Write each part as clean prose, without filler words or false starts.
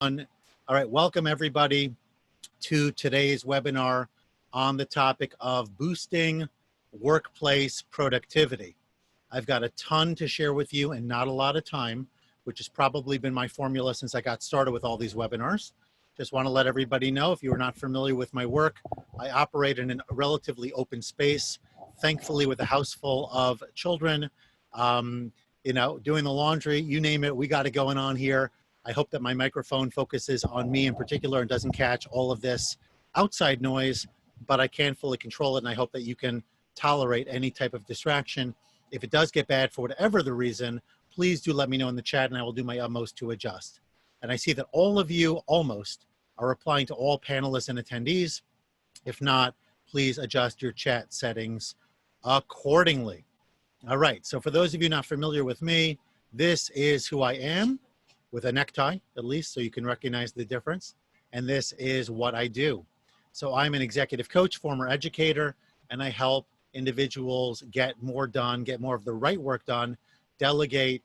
All right, welcome everybody to today's webinar on the topic of boosting workplace productivity. I've got a ton to share with you and not a lot of time, which has probably been my formula since I got started with all these webinars. Just want to let everybody know, if you are not familiar with my work, I operate in a relatively open space, thankfully with a house full of children, doing the laundry, you name it, we got it going on here. I hope that my microphone focuses on me in particular and doesn't catch all of this outside noise, but I can fully control it, and I hope that you can tolerate any type of distraction. If it does get bad for whatever the reason, please do let me know in the chat and I will do my utmost to adjust. And I see that all of you almost are replying to all panelists and attendees. If not, please adjust your chat settings accordingly. All right, so for those of you not familiar with me, this is who I am, with a necktie at least, so you can recognize the difference. And this is what I do. So I'm an executive coach, former educator, and I help individuals get more done, get more of the right work done, delegate,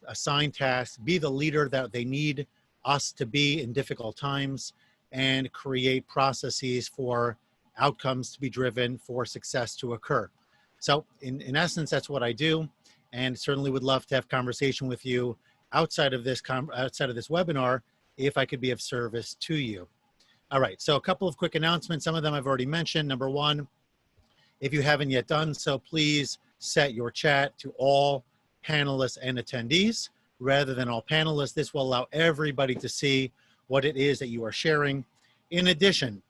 assign tasks, be the leader that they need us to be in difficult times, and create processes for outcomes to be driven, for success to occur. So in essence, that's what I do, and certainly would love to have conversation with you outside of this webinar if I could be of service to you. All right, so a couple of quick announcements. Some of them I've already mentioned. Number one, if you haven't yet done so, please set your chat to all panelists and attendees rather than all panelists. This will allow everybody to see what it is that you are sharing. In addition,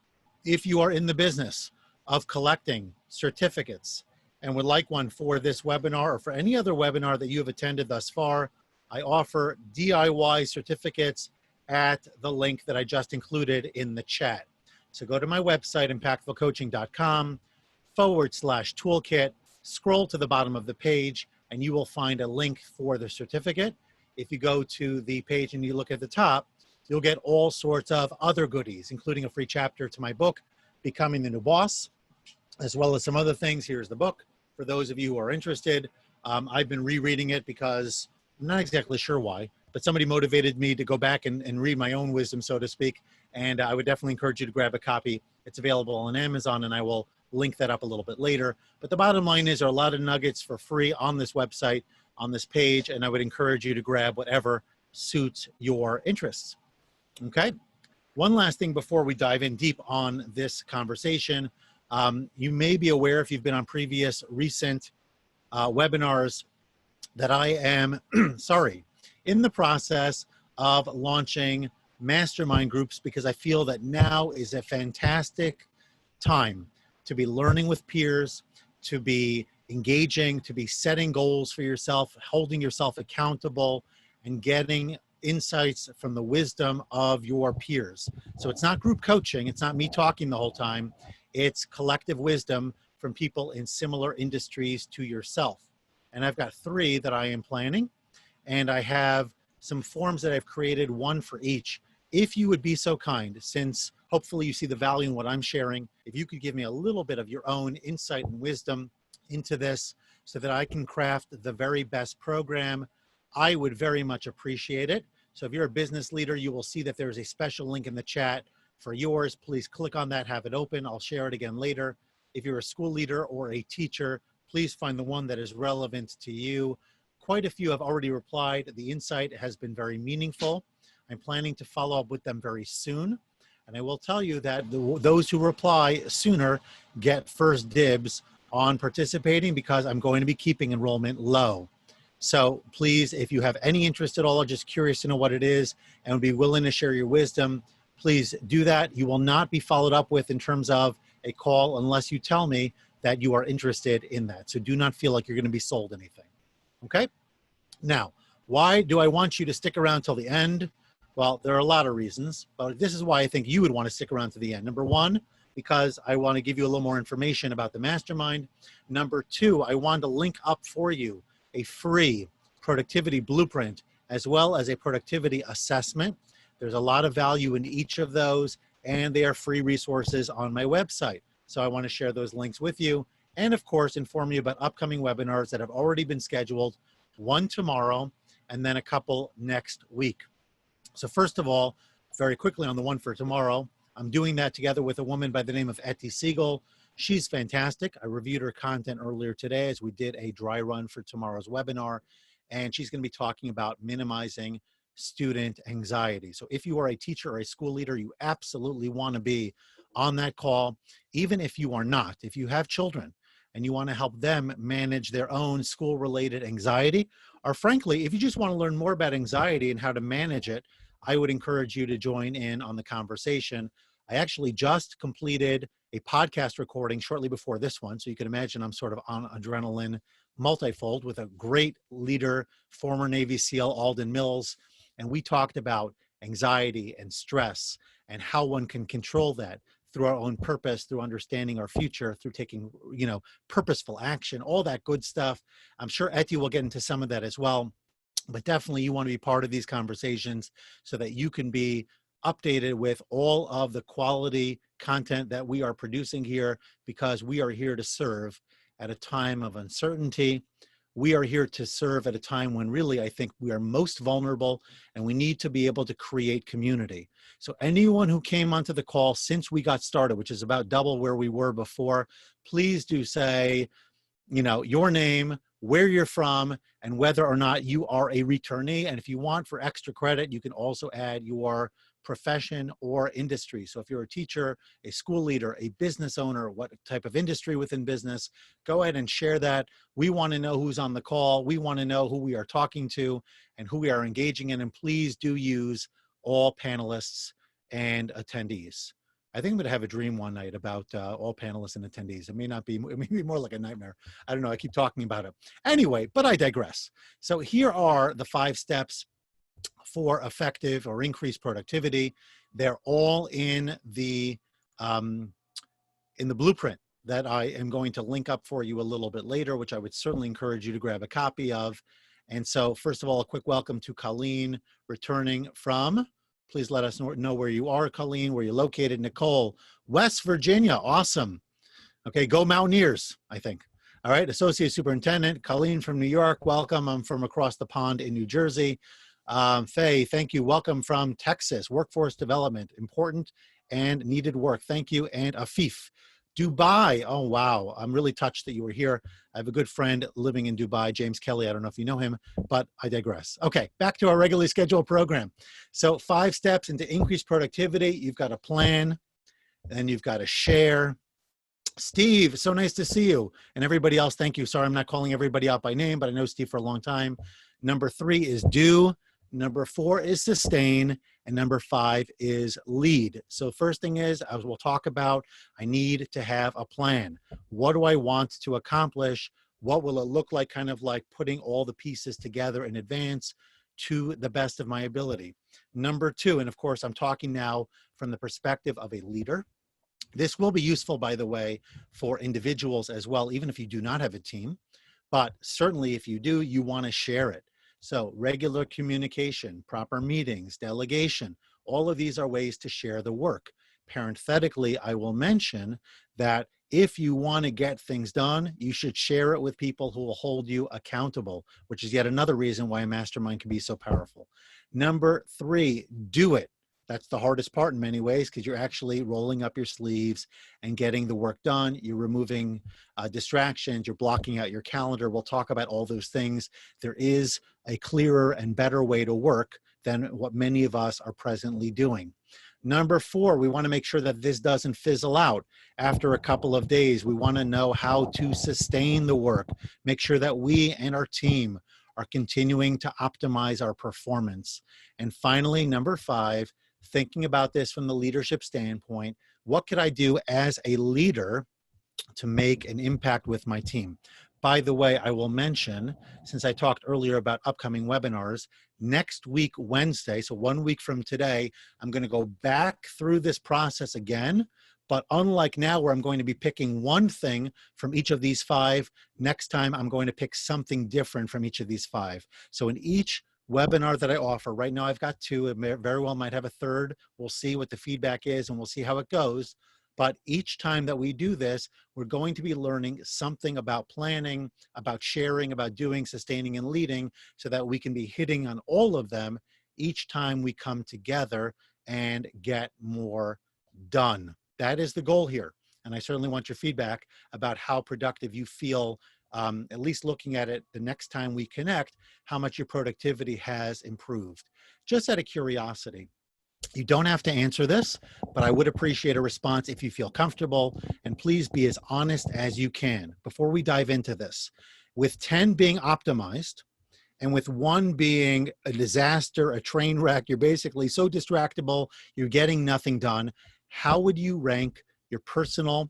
if you are in the business of collecting certificates and would like one for this webinar or for any other webinar that you have attended thus far, I offer DIY certificates at the link that I just included in the chat. So go to my website, impactfulcoaching.com/toolkit, scroll to the bottom of the page, and you will find a link for the certificate. If you go to the page and you look at the top, you'll get all sorts of other goodies, including a free chapter to my book, Becoming the New Boss, as well as some other things. Here's the book for those of you who are interested. I've been rereading it because I'm not exactly sure why, but somebody motivated me to go back and read my own wisdom, so to speak. And I would definitely encourage you to grab a copy. It's available on Amazon, and I will link that up a little bit later. But the bottom line is there are a lot of nuggets for free on this website, on this page, and I would encourage you to grab whatever suits your interests. Okay? One last thing before we dive in deep on this conversation. You may be aware, if you've been on previous recent webinars, that I am, in the process of launching mastermind groups, because I feel that now is a fantastic time to be learning with peers, to be engaging, to be setting goals for yourself, holding yourself accountable, and getting insights from the wisdom of your peers. So it's not group coaching, it's not me talking the whole time, it's collective wisdom from people in similar industries to yourself. And I've got 3 that I am planning, and I have some forms that I've created, one for each. If you would be so kind, since hopefully you see the value in what I'm sharing, if you could give me a little bit of your own insight and wisdom into this so that I can craft the very best program, I would very much appreciate it. So if you're a business leader, you will see that there's a special link in the chat for yours. Please click on that, have it open. I'll share it again later. If you're a school leader or a teacher, please find the one that is relevant to you. Quite a few have already replied. The insight has been very meaningful. I'm planning to follow up with them very soon. And I will tell you that those who reply sooner get first dibs on participating, because I'm going to be keeping enrollment low. So please, if you have any interest at all, or just curious to know what it is and would be willing to share your wisdom, please do that. You will not be followed up with in terms of a call unless you tell me that you are interested in that. So do not feel like you're going to be sold anything. Okay? Now, why do I want you to stick around till the end? Well, there are a lot of reasons, but this is why I think you would want to stick around to the end. Number one, because I want to give you a little more information about the mastermind. Number two, I want to link up for you a free productivity blueprint as well as a productivity assessment. There's a lot of value in each of those, and they are free resources on my website. So I want to share those links with you, and of course, inform you about upcoming webinars that have already been scheduled, one tomorrow, and then a couple next week. So first of all, very quickly on the one for tomorrow. I'm doing that together with a woman by the name of Etty Siegel. She's fantastic. I reviewed her content earlier today as we did a dry run for tomorrow's webinar, and she's going to be talking about minimizing student anxiety. So if you are a teacher or a school leader, you absolutely want to be on that call. Even if you are not, if you have children and you want to help them manage their own school-related anxiety, or frankly, if you just want to learn more about anxiety and how to manage it, I would encourage you to join in on the conversation. I actually just completed a podcast recording shortly before this one, so you can imagine I'm sort of on adrenaline multifold with a great leader, former Navy SEAL Alden Mills, and we talked about anxiety and stress and how one can control that through our own purpose, through understanding our future, through taking, purposeful action, all that good stuff. I'm sure Etty will get into some of that as well, but definitely you want to be part of these conversations so that you can be updated with all of the quality content that we are producing here, because we are here to serve at a time of uncertainty. We are here to serve at a time when really I think we are most vulnerable, and we need to be able to create community. So anyone who came onto the call since we got started, which is about double where we were before, please do say, your name, where you're from, and whether or not you are a returnee. And if you want for extra credit, you can also add your profession or industry. So if you're a teacher, a school leader, a business owner, what type of industry within business, go ahead and share that. We want to know who's on the call. We want to know who we are talking to and who we are engaging in. And please do use all panelists and attendees. I think I'm going to have a dream one night about all panelists and attendees. It may be more like a nightmare. I don't know. I keep talking about it. Anyway, but I digress. So here are the 5 steps for effective or increased productivity. They're all in the blueprint that I am going to link up for you a little bit later, which I would certainly encourage you to grab a copy of. And so first of all, a quick welcome to Colleen, returning from, please let us know where you are, Colleen, where you're located. Nicole, West Virginia, awesome. Okay, go Mountaineers, I think. All right, Associate Superintendent, Colleen from New York, welcome. I'm from across the pond in New Jersey. Faye, thank you. Welcome from Texas. Workforce development, important and needed work. Thank you. And Afif, Dubai. Oh, wow. I'm really touched that you were here. I have a good friend living in Dubai, James Kelly. I don't know if you know him, but I digress. Okay, back to our regularly scheduled program. So 5 steps into increased productivity. You've got a plan, then you've got to share. Steve, so nice to see you. And everybody else, thank you. Sorry, I'm not calling everybody out by name, but I know Steve for a long time. Number 3 is do. Number 4 is sustain. And number 5 is lead. So first thing is, as we'll talk about, I need to have a plan. What do I want to accomplish? What will it look like? Kind of like putting all the pieces together in advance to the best of my ability. Number 2, and of course, I'm talking now from the perspective of a leader. This will be useful, by the way, for individuals as well, even if you do not have a team. But certainly if you do, you want to share it. So regular communication, proper meetings, delegation, all of these are ways to share the work. Parenthetically, I will mention that if you want to get things done, you should share it with people who will hold you accountable, which is yet another reason why a mastermind can be so powerful. Number 3, do it. That's the hardest part in many ways, because you're actually rolling up your sleeves and getting the work done. You're removing distractions. You're blocking out your calendar. We'll talk about all those things. There is a clearer and better way to work than what many of us are presently doing. Number 4, we want to make sure that this doesn't fizzle out after a couple of days. We want to know how to sustain the work, make sure that we and our team are continuing to optimize our performance. And finally, number 5, thinking about this from the leadership standpoint, what could I do as a leader to make an impact with my team? By the way, I will mention, since I talked earlier about upcoming webinars, next week, Wednesday, so 1 week from today, I'm going to go back through this process again. But unlike now, where I'm going to be picking one thing from each of these 5, next time I'm going to pick something different from each of these 5. So in each webinar that I offer, right now I've got 2, it very well might have a third. We'll see what the feedback is and we'll see how it goes. But each time that we do this, we're going to be learning something about planning, about sharing, about doing, sustaining, and leading, so that we can be hitting on all of them each time we come together and get more done. That is the goal here. And I certainly want your feedback about how productive you feel, at least looking at it the next time we connect, how much your productivity has improved. Just out of curiosity, you don't have to answer this, but I would appreciate a response if you feel comfortable, and please be as honest as you can. Before we dive into this, with 10 being optimized, and with 1 being a disaster, a train wreck, you're basically so distractible, you're getting nothing done. How would you rank your personal,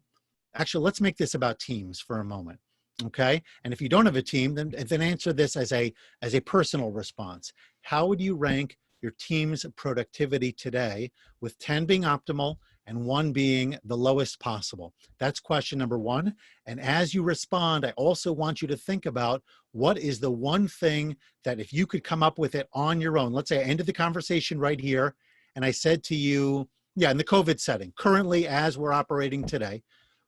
actually, let's make this about teams for a moment, okay? And if you don't have a team, then answer this as a personal response. How would you rank your team's productivity today, with 10 being optimal and 1 being the lowest possible? That's question number 1. And as you respond, I also want you to think about what is the one thing that if you could come up with it on your own, let's say I ended the conversation right here and I said to you, yeah, in the COVID setting, currently as we're operating today,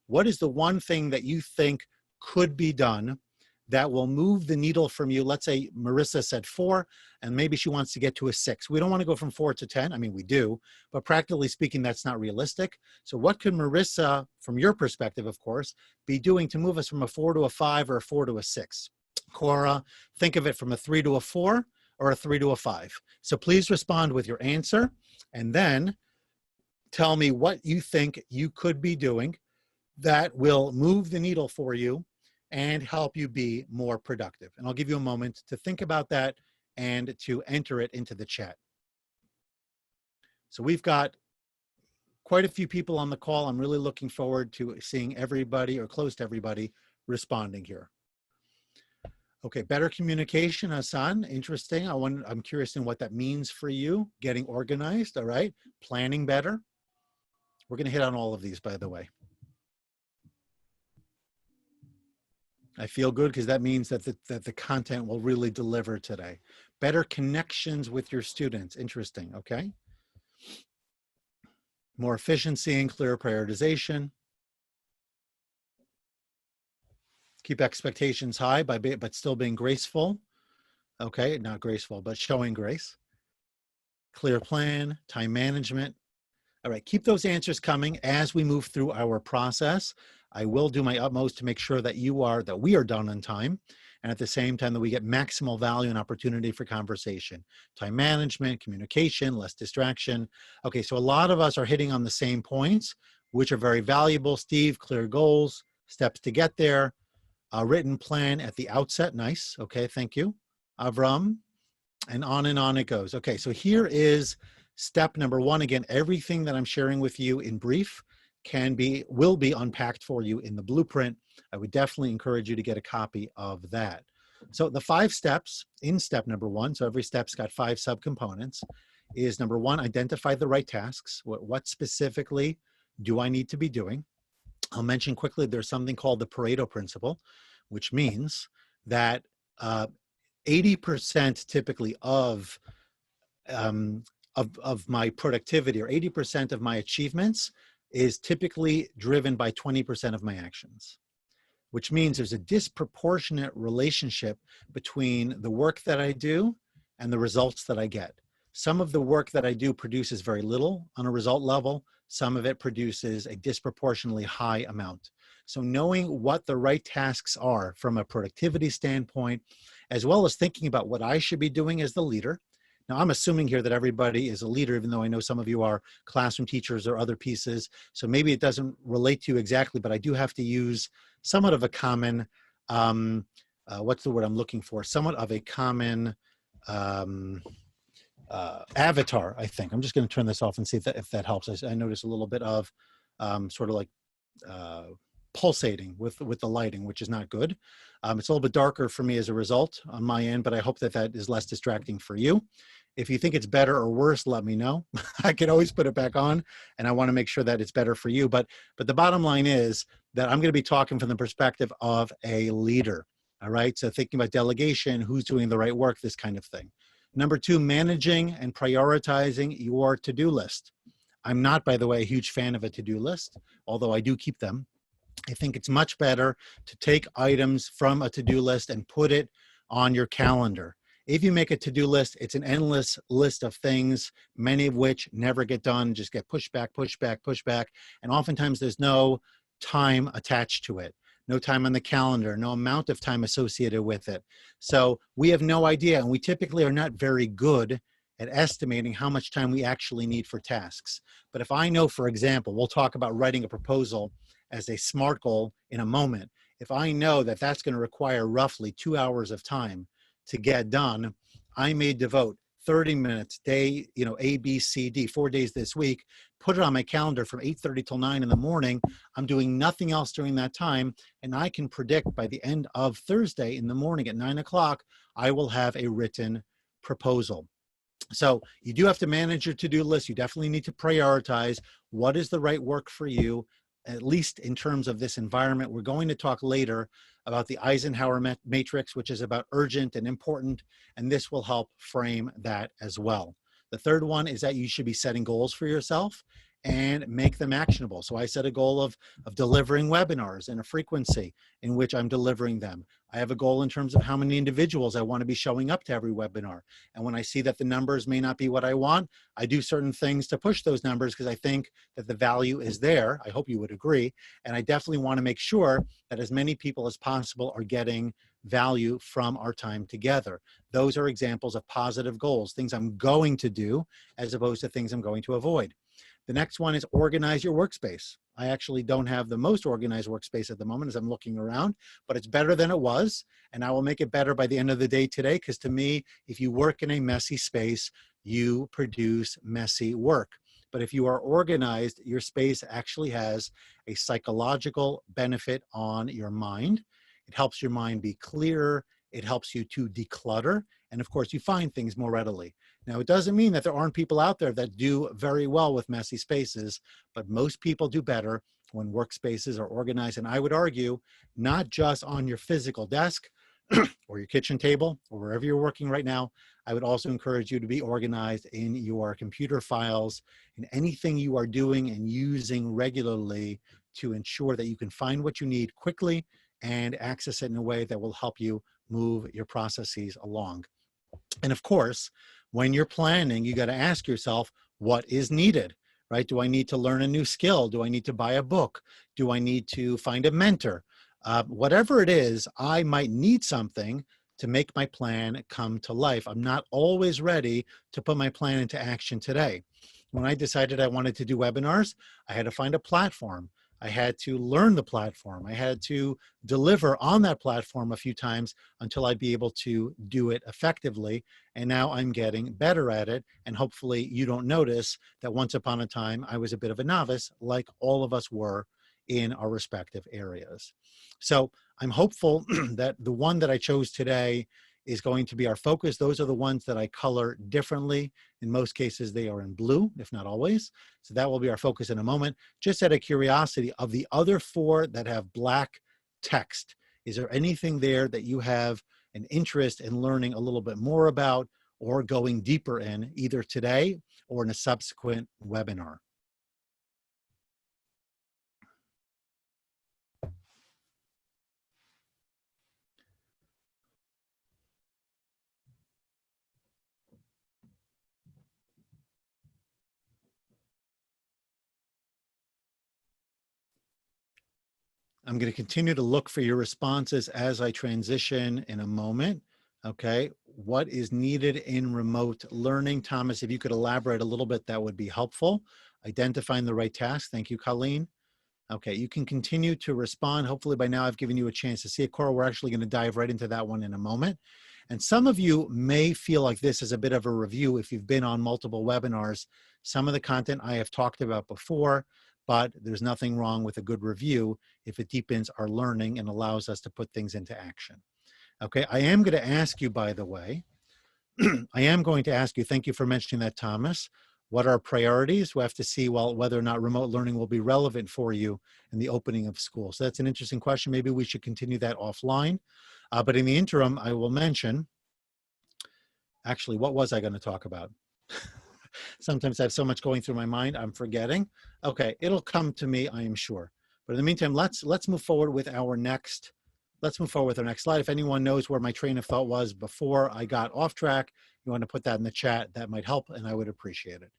what is the one thing that you think could be done that will move the needle from you? Let's say Marissa said 4, and maybe she wants to get to a 6. We don't want to go from 4 to 10. I mean, we do, but practically speaking, that's not realistic. So what could Marissa, from your perspective, of course, be doing to move us from a 4 to a 5 or a 4 to a 6? Cora, think of it from a 3 to a 4 or a 3 to a 5. So please respond with your answer, and then tell me what you think you could be doing that will move the needle for you and help you be more productive. And I'll give you a moment to think about that and to enter it into the chat. So we've got quite a few people on the call. I'm really looking forward to seeing everybody, or close to everybody, responding here. Okay, better communication, Hassan, interesting. I'm curious in what that means for you. Getting organized, all right. Planning better. We're gonna hit on all of these, by the way. I feel good because that means that the content will really deliver today. Better connections with your students, interesting, okay. More efficiency and clear prioritization. Keep expectations high but still being graceful. Okay, not graceful, but showing grace. Clear plan, time management. All right, keep those answers coming as we move through our process. I will do my utmost to make sure that we are done on time, and at the same time that we get maximal value and opportunity for conversation. Time management, communication, less distraction. Okay, so a lot of us are hitting on the same points, which are very valuable. Steve, clear goals, steps to get there, a written plan at the outset. Nice, okay, thank you. Avram, and on it goes. Okay, so here is step number 1. Again, everything that I'm sharing with you in brief will be unpacked for you in the blueprint. I would definitely encourage you to get a copy of that. So the 5 steps in step number 1, so every step's got 5 subcomponents, is number 1, identify the right tasks. What specifically do I need to be doing? I'll mention quickly, there's something called the Pareto principle, which means that 80% typically of my productivity, or 80% of my achievements, is typically driven by 20% of my actions, which means there's a disproportionate relationship between the work that I do and the results that I get. Some of the work that I do produces very little on a result level. Some of it produces a disproportionately high amount. So knowing what the right tasks are from a productivity standpoint, as well as thinking about what I should be doing as the leader. Now, I'm assuming here that everybody is a leader, even though I know some of you are classroom teachers or other pieces. So maybe it doesn't relate to you exactly, but I do have to use somewhat of a common, what's the word I'm looking for? Somewhat of a common avatar, I think. I'm just going to turn this off and see if that helps. I notice a little bit of sort of like pulsating with the lighting, which is not good. It's a little bit darker for me as a result on my end, but I hope that is less distracting for you. If you think it's better or worse, let me know. I can always put it back on, and I want to make sure that it's better for you. But the bottom line is that I'm going to be talking from the perspective of a leader. All right. So thinking about delegation, who's doing the right work, this kind of thing. Number 2, managing and prioritizing your to-do list. I'm not, by the way, a huge fan of a to-do list, although I do keep them. I think it's much better to take items from a to-do list and put it on your calendar. If you make a to-do list, it's an endless list of things, many of which never get done, just get pushed back, pushed back, pushed back. And oftentimes there's no time attached to it, no time on the calendar, no amount of time associated with it. So we have no idea, and we typically are not very good at estimating how much time we actually need for tasks. But if I know, for example, we'll talk about writing a proposal as a SMART goal in a moment. If I know that that's going to require roughly 2 hours of time to get done, I may devote 30 minutes, day, A, B, C, D, 4 days this week, put it on my calendar from 8:30 till 9 in the morning. I'm doing nothing else during that time. And I can predict by the end of Thursday in the morning at 9 o'clock, I will have a written proposal. So you do have to manage your to-do list. You definitely need to prioritize what is the right work for you, at least in terms of this environment. We're going to talk later about the Eisenhower matrix, which is about urgent and important, and this will help frame that as well. The third one is that you should be setting goals for yourself and make them actionable. So I set a goal of delivering webinars and a frequency in which I'm delivering them. I have a goal in terms of how many individuals I want to be showing up to every webinar. And when I see that the numbers may not be what I want, I do certain things to push those numbers because I think that the value is there. I hope you would agree. And I definitely want to make sure that as many people as possible are getting value from our time together. Those are examples of positive goals, things I'm going to do as opposed to things I'm going to avoid. The next one is organize your workspace. I actually don't have the most organized workspace at the moment as I'm looking around, but it's better than it was. And I will make it better by the end of the day today, because to me, if you work in a messy space, you produce messy work. But if you are organized, your space actually has a psychological benefit on your mind. It helps your mind be clearer. It helps you to declutter. And of course, you find things more readily. Now, it doesn't mean that there aren't people out there that do very well with messy spaces, but most people do better when workspaces are organized. And I would argue, not just on your physical desk or your kitchen table or wherever you're working right now, I would also encourage you to be organized in your computer files and anything you are doing and using regularly to ensure that you can find what you need quickly and access it in a way that will help you move your processes along. And of course, when you're planning, you got to ask yourself, what is needed, right? Do I need to learn a new skill? Do I need to buy a book? Do I need to find a mentor? Whatever it is, I might need something to make my plan come to life. I'm not always ready to put my plan into action today. When I decided I wanted to do webinars, I had to find a platform. I had to learn the platform. I had to deliver on that platform a few times until I'd be able to do it effectively. And now I'm getting better at it. And hopefully you don't notice that once upon a time, I was a bit of a novice, like all of us were in our respective areas. So I'm hopeful that the one that I chose today is going to be our focus. Those are the ones that I color differently. In most cases, they are in blue, if not always. So that will be our focus in a moment. Just out of curiosity, of the other four that have black text, is there anything there that you have an interest in learning a little bit more about or going deeper in, either today or in a subsequent webinar? I'm going to continue to look for your responses as I transition in a moment. Okay, what is needed in remote learning? Thomas, if you could elaborate a little bit, that would be helpful. Identifying the right task. Thank you, Colleen. Okay, you can continue to respond. Hopefully by now I've given you a chance to see it. Cora, we're actually going to dive right into that one in a moment. And some of you may feel like this is a bit of a review if you've been on multiple webinars. Some of the content I have talked about before, but there's nothing wrong with a good review if it deepens our learning and allows us to put things into action. Okay, I am going to ask you, by the way, I am going to ask you, thank you for mentioning that, Thomas. What are priorities? We'll have to see, well, whether or not remote learning will be relevant for you in the opening of school. So that's an interesting question. Maybe we should continue that offline. But in the interim, I will mention, actually, what was I going to talk about? Sometimes I have so much going through my mind, I'm forgetting. Okay, it'll come to me, I am sure. But in the meantime, let's move forward with our next let's move forward with our next slide. If anyone knows where my train of thought was before I got off track, you want to put that in the chat, that might help and I would appreciate it.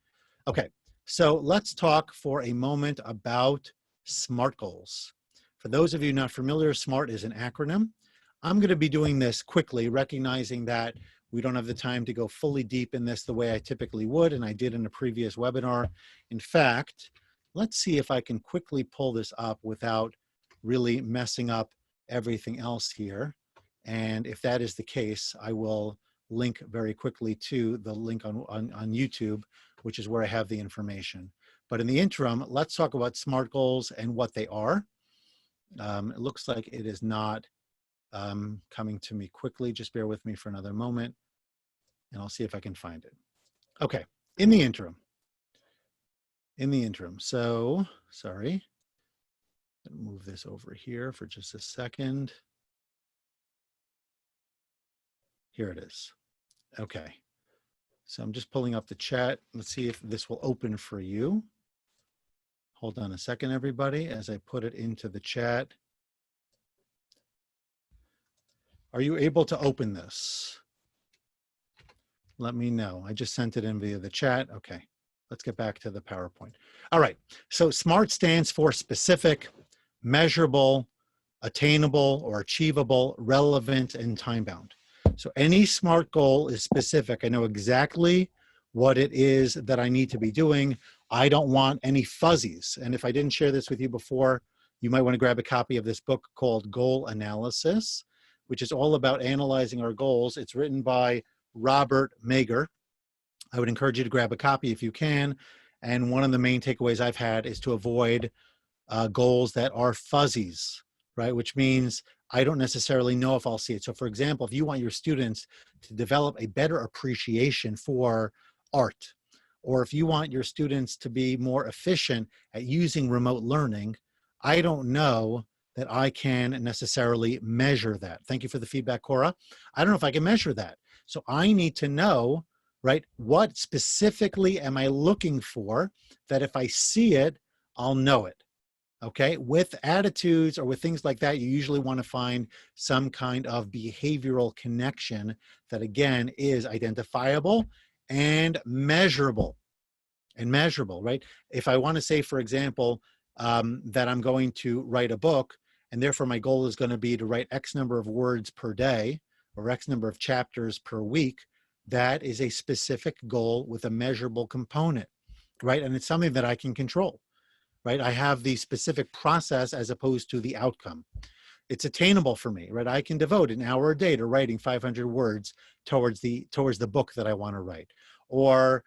Okay, so let's talk for a moment about SMART goals. For those of you not familiar, SMART is an acronym. I'm going to be doing this quickly, recognizing that we don't have the time to go fully deep in this the way I typically would, and I did in a previous webinar. In fact, let's see if I can quickly pull this up without really messing up everything else here. And if that is the case, I will link very quickly to the link on YouTube, which is where I have the information. But in the interim, let's talk about SMART goals and what they are. It looks like it is not coming to me quickly. Just bear with me for another moment and I'll see if I can find it. Okay, in the interim, so sorry, move this over here for just a second. Here it is. Okay, so I'm just pulling up the chat. Let's see if this will open for you. Hold on a second, everybody, as I put it into the chat. Are you able to open this? Let me know. I just sent it in via the chat. Okay, let's get back to the PowerPoint. All right, so SMART stands for specific, measurable, attainable or achievable, relevant, and time-bound. So any SMART goal is specific. I know exactly what it is that I need to be doing. I don't want any fuzzies. And if I didn't share this with you before, you might want to grab a copy of this book called Goal Analysis, which is all about analyzing our goals. It's written by Robert Mager. I would encourage you to grab a copy if you can. And one of the main takeaways I've had is to avoid goals that are fuzzies, right? Which means I don't necessarily know if I'll see it. So for example, if you want your students to develop a better appreciation for art, or if you want your students to be more efficient at using remote learning, I don't know that I can necessarily measure that. Thank you for the feedback, Cora. I don't know if I can measure that. So I need to know, right, what specifically am I looking for that if I see it, I'll know it. Okay, with attitudes or with things like that, you usually want to find some kind of behavioral connection that again is identifiable and measurable. Right? If I want to say, for example, that I'm going to write a book and therefore my goal is going to be to write X number of words per day or X number of chapters per week, that is a specific goal with a measurable component, right? And it's something that I can control. Right? I have the specific process as opposed to the outcome. It's attainable for me, right? I can devote an hour a day to writing 500 words towards the book that I want to write. Or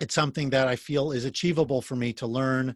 it's something that I feel is achievable for me to learn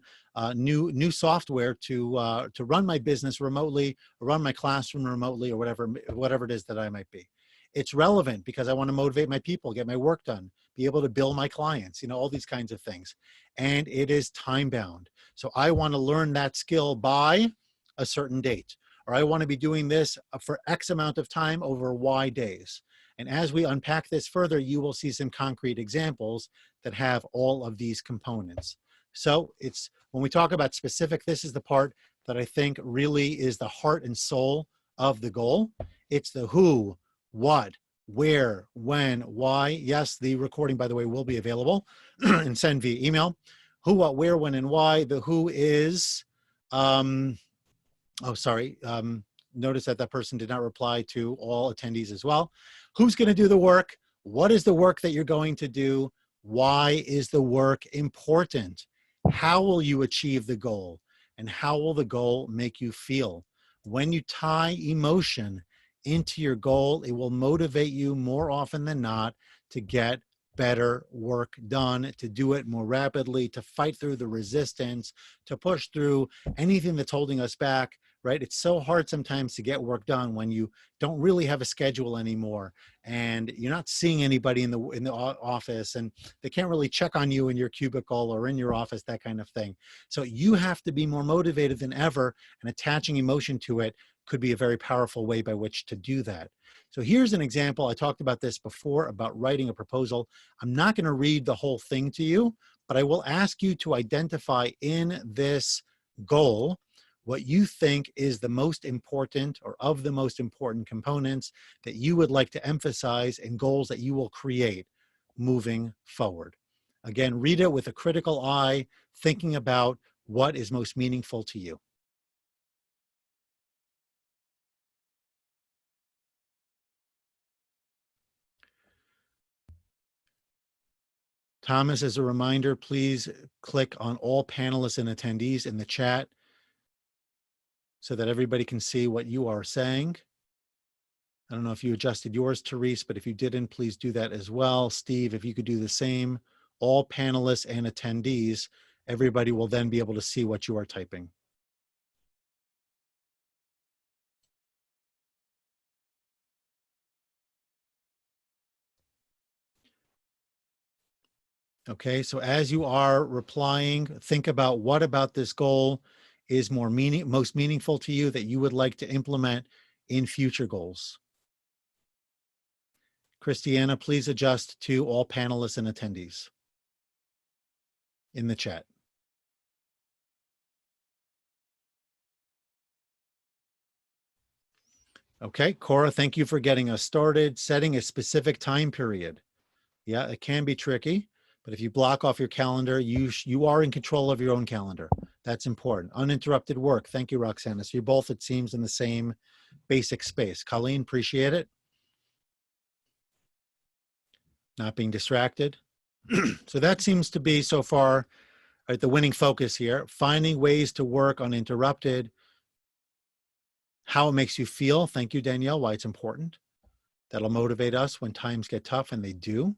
new software to run my business remotely, or run my classroom remotely, or whatever it is that I might be. It's relevant because I want to motivate my people, get my work done, be able to bill my clients, you know, all these kinds of things. And it is time bound. So I want to learn that skill by a certain date, or I want to be doing this for X amount of time over Y days. And as we unpack this further, you will see some concrete examples that have all of these components. So it's, when we talk about specific, this is the part that I think really is the heart and soul of the goal. It's the who, what, where, when, why. Yes, the recording, by the way, will be available and send via email. Who, what, where, when, and why. The who is, notice that that person did not reply to all attendees as well. Who's going to do the work? What is the work that you're going to do? Why is the work important? How will you achieve the goal? And how will the goal make you feel? When you tie emotion into your goal, it will motivate you more often than not to get better work done, to do it more rapidly, to fight through the resistance, to push through anything that's holding us back, right? It's so hard sometimes to get work done when you don't really have a schedule anymore and you're not seeing anybody in the office and they can't really check on you in your cubicle or in your office, that kind of thing. So you have to be more motivated than ever, and attaching emotion to it could be a very powerful way by which to do that. So here's an example. I talked about this before about writing a proposal. I'm not going to read the whole thing to you, but I will ask you to identify in this goal what you think is the most important or of the most important components that you would like to emphasize and goals that you will create moving forward. Again, read it with a critical eye, thinking about what is most meaningful to you. Thomas, as a reminder, please click on all panelists and attendees in the chat so that everybody can see what you are saying. I don't know if you adjusted yours, Therese, but if you didn't, please do that as well. Steve, if you could do the same, all panelists and attendees, everybody will then be able to see what you are typing. Okay, so as you are replying, think about what about this goal is most meaningful to you that you would like to implement in future goals. Christiana, please adjust to all panelists and attendees in the chat. Okay, Cora, thank you for getting us started. Setting a specific time period. Yeah, it can be tricky, but if you block off your calendar, you are in control of your own calendar. That's important. Uninterrupted work. Thank you, Roxana. So you're both, it seems, in the same basic space. Colleen, appreciate it. Not being distracted. So that seems to be so far the winning focus here. Finding ways to work uninterrupted. How it makes you feel. Thank you, Danielle, why it's important. That'll motivate us when times get tough, and they do.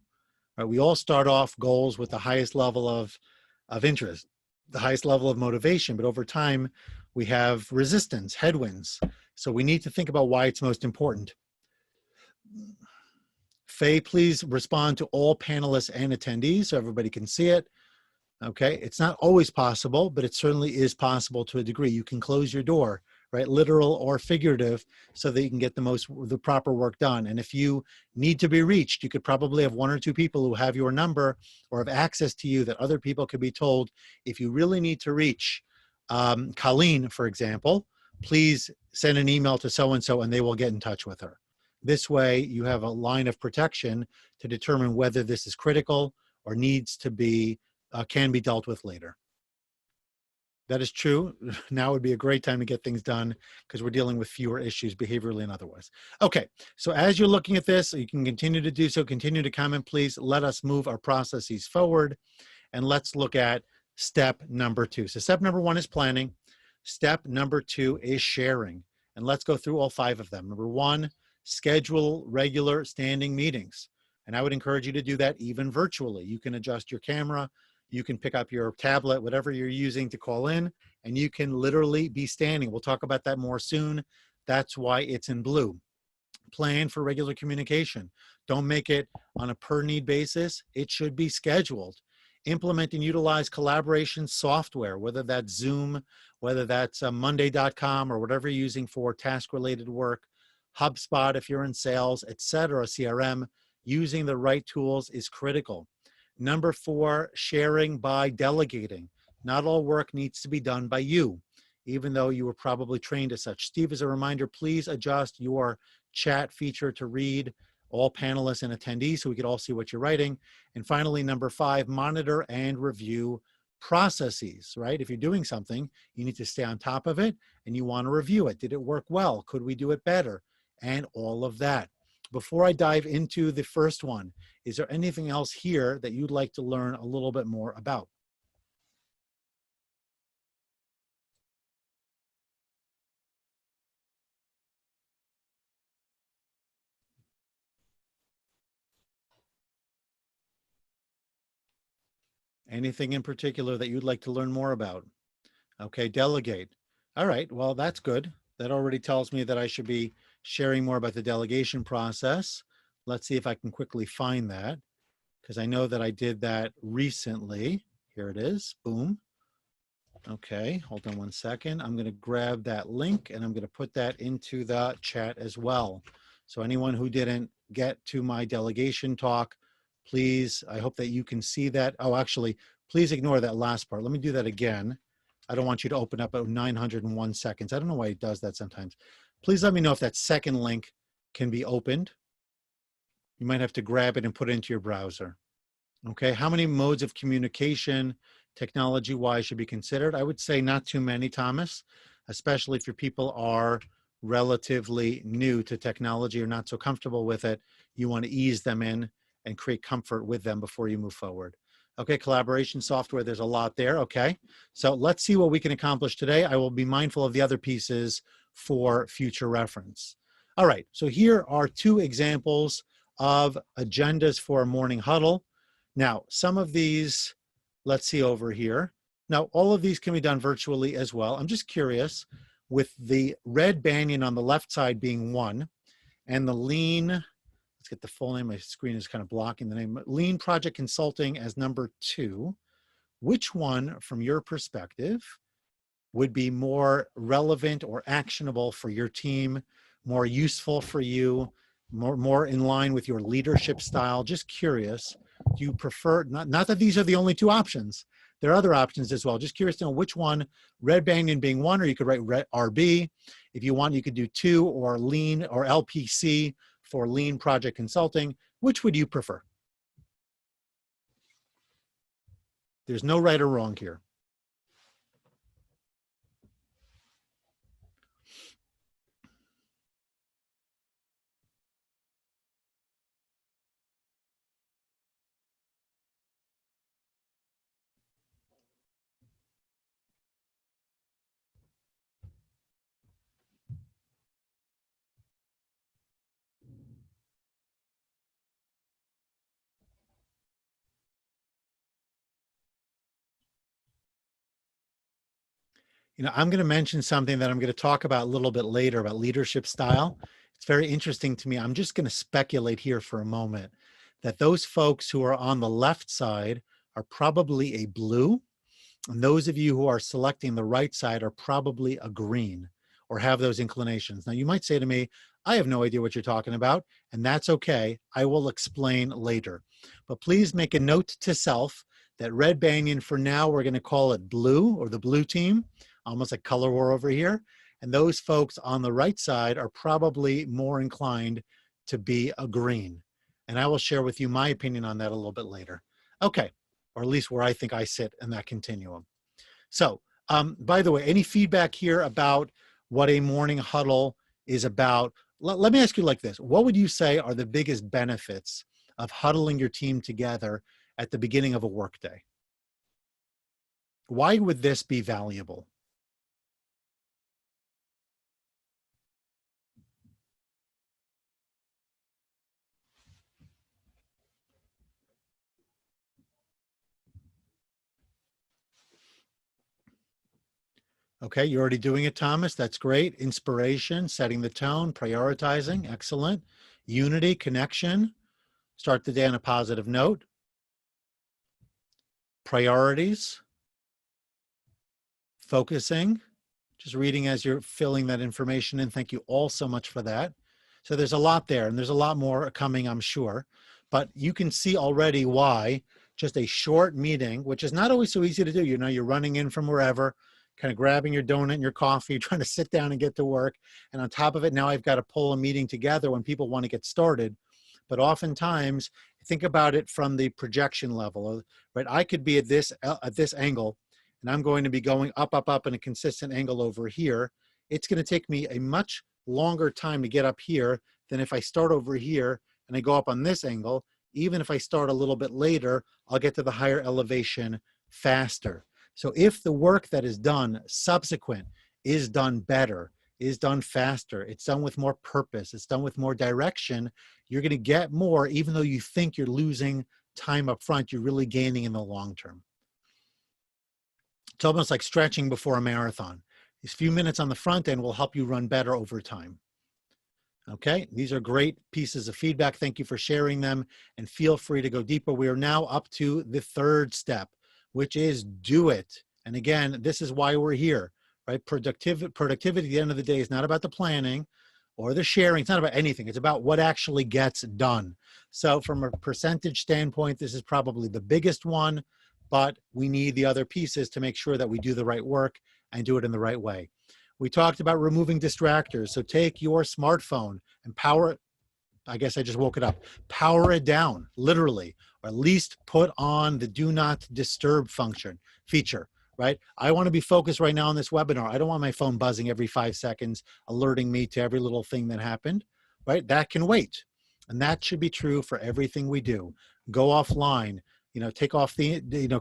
Right, we all start off goals with the highest level of interest, the highest level of motivation, but over time we have resistance, headwinds. So we need to think about why it's most important. Faye, please respond to all panelists and attendees so everybody can see it. Okay, it's not always possible, but it certainly is possible to a degree. You can close your door, right, literal or figurative, so that you can get the proper work done. And if you need to be reached, you could probably have one or two people who have your number or have access to you that other people could be told, if you really need to reach Colleen, for example, please send an email to so-and-so and they will get in touch with her. This way you have a line of protection to determine whether this is critical or needs to be can be dealt with later. That is true. Now would be a great time to get things done because we're dealing with fewer issues behaviorally and otherwise. Okay, so as you're looking at this, you can continue to do so, continue to comment, please. Let us move our processes forward and let's look at step number 2. So step number 1 is planning. Step number 2 is sharing. And let's go through all 5 of them. Number 1, schedule regular standing meetings. And I would encourage you to do that even virtually. You can adjust your camera, you can pick up your tablet, whatever you're using to call in, and you can literally be standing. We'll talk about that more soon. That's why it's in blue. Plan for regular communication. Don't make it on a per need basis. It should be scheduled. Implement and utilize collaboration software, whether that's Zoom, whether that's Monday.com or whatever you're using for task-related work, HubSpot if you're in sales, etc., CRM. Using the right tools is critical. Number 4, sharing by delegating. Not all work needs to be done by you, even though you were probably trained as such. Steve, as a reminder, please adjust your chat feature to read all panelists and attendees so we could all see what you're writing. And finally, number 5, monitor and review processes, right? If you're doing something, you need to stay on top of it and you want to review it. Did it work well? Could we do it better? And all of that. Before I dive into the first one, is there anything else here that you'd like to learn a little bit more about? Anything in particular that you'd like to learn more about? Okay, delegate. All right, well, that's good. That already tells me that I should be sharing more about the delegation process. Let's see if I can quickly find that, because I know that I did that recently. Here it is, boom. Okay, hold on one second. I'm gonna grab that link and I'm gonna put that into the chat as well. So anyone who didn't get to my delegation talk, please, I hope that you can see that. Oh, actually, please ignore that last part. Let me do that again. I don't want you to open up at 901 seconds. I don't know why it does that sometimes. Please let me know if that second link can be opened. You might have to grab it and put it into your browser. Okay, how many modes of communication technology-wise should be considered? I would say not too many, Thomas, especially if your people are relatively new to technology or not so comfortable with it. You want to ease them in and create comfort with them before you move forward. Okay, collaboration software, there's a lot there. Okay, so let's see what we can accomplish today. I will be mindful of the other pieces for future reference. All right, so here are two examples of agendas for a morning huddle. Now, some of these, let's see over here. Now, all of these can be done virtually as well. I'm just curious, with the red banyan on the left side being one, and the lean, let's get the full name, my screen is kind of blocking the name, lean project consulting as number 2, which one, from your perspective, would be more relevant or actionable for your team, more useful for you, more in line with your leadership style? Just curious, do you prefer, not that these are the only two options, there are other options as well. Just curious to know which one, red banyan being one, or you could write RB. If you want, you could do 2, or lean or LPC for lean project consulting. Which would you prefer? There's no right or wrong here. You know, I'm going to mention something that I'm going to talk about a little bit later about leadership style. It's very interesting to me. I'm just going to speculate here for a moment that those folks who are on the left side are probably a blue, and those of you who are selecting the right side are probably a green or have those inclinations. Now, you might say to me, I have no idea what you're talking about, and that's okay. I will explain later. But please make a note to self that red banyan, for now, we're going to call it blue, or the blue team, almost like color war over here. And those folks on the right side are probably more inclined to be a green. And I will share with you my opinion on that a little bit later. Okay, or at least where I think I sit in that continuum. So, by the way, any feedback here about what a morning huddle is about? Let me ask you like this. What would you say are the biggest benefits of huddling your team together at the beginning of a workday? Why would this be valuable? Okay, you're already doing it, Thomas. That's great. Inspiration, setting the tone, prioritizing, excellent. Unity, connection, start the day on a positive note. Priorities, focusing, just reading as you're filling that information in. Thank you all so much for that. So there's a lot there, and there's a lot more coming, I'm sure. But you can see already why just a short meeting, which is not always so easy to do. You know, you're running in from wherever, kind of grabbing your donut and your coffee, trying to sit down and get to work. And on top of it, now I've got to pull a meeting together when people want to get started. But oftentimes, think about it from the projection level, right? I could be at this angle, and I'm going to be going up, up, up in a consistent angle over here. It's going to take me a much longer time to get up here than if I start over here and I go up on this angle. Even if I start a little bit later, I'll get to the higher elevation faster. So if the work that is done subsequent is done better, is done faster, it's done with more purpose, it's done with more direction, you're going to get more. Even though you think you're losing time up front, you're really gaining in the long term. It's almost like stretching before a marathon. These few minutes on the front end will help you run better over time. Okay, these are great pieces of feedback. Thank you for sharing them, and feel free to go deeper. We are now up to the third step, which is do it. And again, this is why we're here, right? Productivity at the end of the day is not about the planning or the sharing. It's not about anything. It's about what actually gets done. So from a percentage standpoint, this is probably the biggest one, but we need the other pieces to make sure that we do the right work and do it in the right way. We talked about removing distractors. So take your smartphone and power it. I guess I just woke it up. Power it down, literally, or at least put on the do not disturb feature, right? I want to be focused right now on this webinar. I don't want my phone buzzing every 5 seconds, alerting me to every little thing that happened, right? That can wait. And that should be true for everything we do. Go offline, take off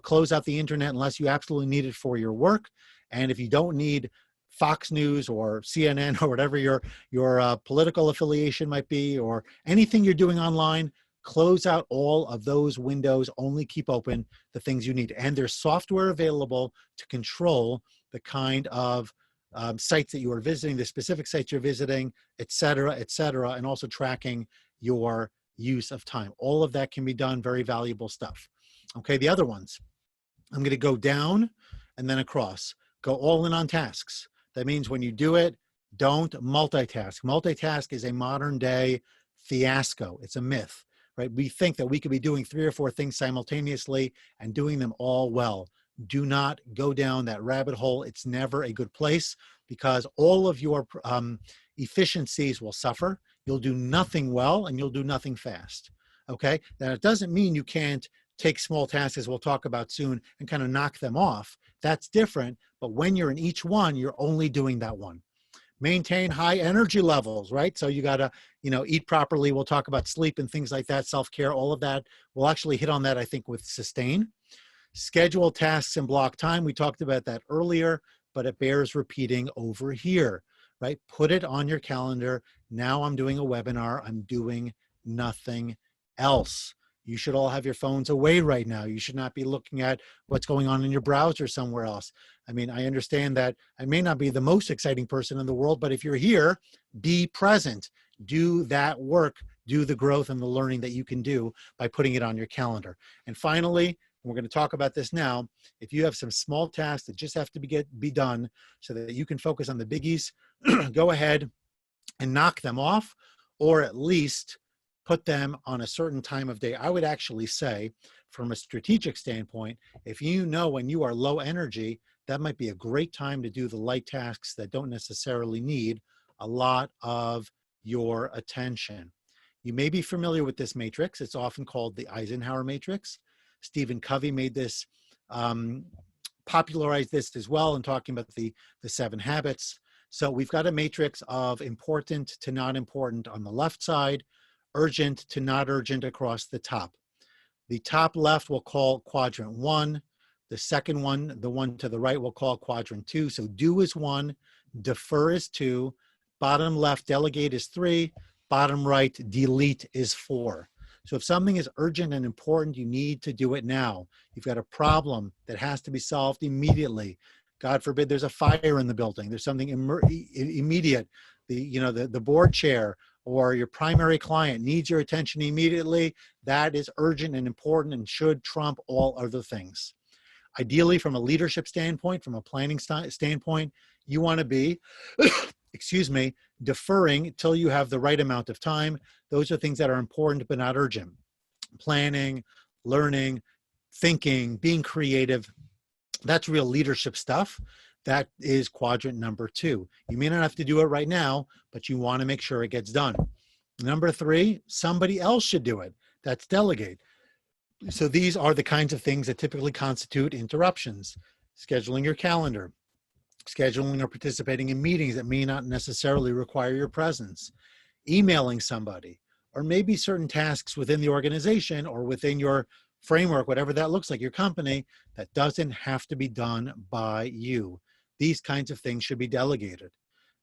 close out the internet unless you absolutely need it for your work. And if you don't need Fox News or CNN or whatever your political affiliation might be, or anything you're doing online, close out all of those windows, only keep open the things you need. And there's software available to control the kind of sites that you are visiting, the specific sites you're visiting, et cetera, and also tracking your use of time. All of that can be done, very valuable stuff. Okay, the other ones, I'm gonna go down and then across. Go all in on tasks. That means when you do it, don't multitask. Multitask is a modern day fiasco. It's a myth, right? We think that we could be doing 3 or 4 things simultaneously and doing them all well. Do not go down that rabbit hole. It's never a good place, because all of your efficiencies will suffer. You'll do nothing well and you'll do nothing fast. Okay, now it doesn't mean you can't take small tasks, as we'll talk about soon, and kind of knock them off. That's different. But when you're in each one, you're only doing that one. Maintain high energy levels, right? So you got to, eat properly. We'll talk about sleep and things like that, self-care, all of that. We'll actually hit on that, I think, with sustain. Schedule tasks and block time. We talked about that earlier, but it bears repeating over here, right? Put it on your calendar. Now I'm doing a webinar. I'm doing nothing else. You should all have your phones away right now. You should not be looking at what's going on in your browser somewhere else. I mean, I understand that I may not be the most exciting person in the world, but if you're here, be present. Do that work. Do the growth and the learning that you can do by putting it on your calendar. And finally, we're going to talk about this now. If you have some small tasks that just have to be done so that you can focus on the biggies, go ahead and knock them off, or at least put them on a certain time of day. I would actually say, from a strategic standpoint, if you know when you are low energy, that might be a great time to do the light tasks that don't necessarily need a lot of your attention. You may be familiar with this matrix. It's often called the Eisenhower matrix. Stephen Covey made this, popularized this as well in talking about the 7 habits. So we've got a matrix of important to not important on the left side, urgent to not urgent across the top. The top left we'll call quadrant 1. The second one, the one to the right, we'll call quadrant 2. So do is 1, defer is 2, bottom left, delegate is 3, bottom right, delete is 4. So if something is urgent and important, you need to do it now. You've got a problem that has to be solved immediately. God forbid there's a fire in the building. There's something immediate. The board chair or your primary client needs your attention immediately. That is urgent and important and should trump all other things. Ideally, from a leadership standpoint, from a planning standpoint, you want to be, excuse me, deferring till you have the right amount of time. Those are things that are important but not urgent. Planning, learning, thinking, being creative, that's real leadership stuff. That is quadrant number 2. You may not have to do it right now, but you want to make sure it gets done. Number 3, somebody else should do it. That's delegate. So these are the kinds of things that typically constitute interruptions. Scheduling your calendar, scheduling or participating in meetings that may not necessarily require your presence, emailing somebody, or maybe certain tasks within the organization or within your framework, whatever that looks like, your company, that doesn't have to be done by you. These kinds of things should be delegated.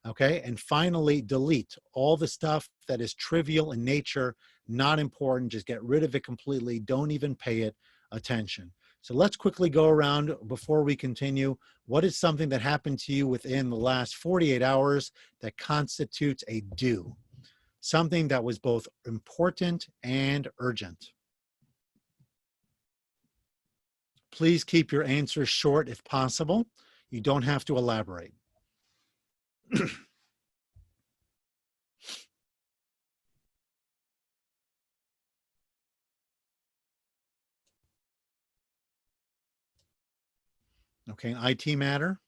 Okay, and finally, delete all the stuff that is trivial in nature, not important. Just get rid of it completely. Don't even pay it attention. So let's quickly go around before we continue. What is something that happened to you within the last 48 hours that constitutes a do? Something that was both important and urgent. Please keep your answers short if possible. You don't have to elaborate. Okay, an IT matter.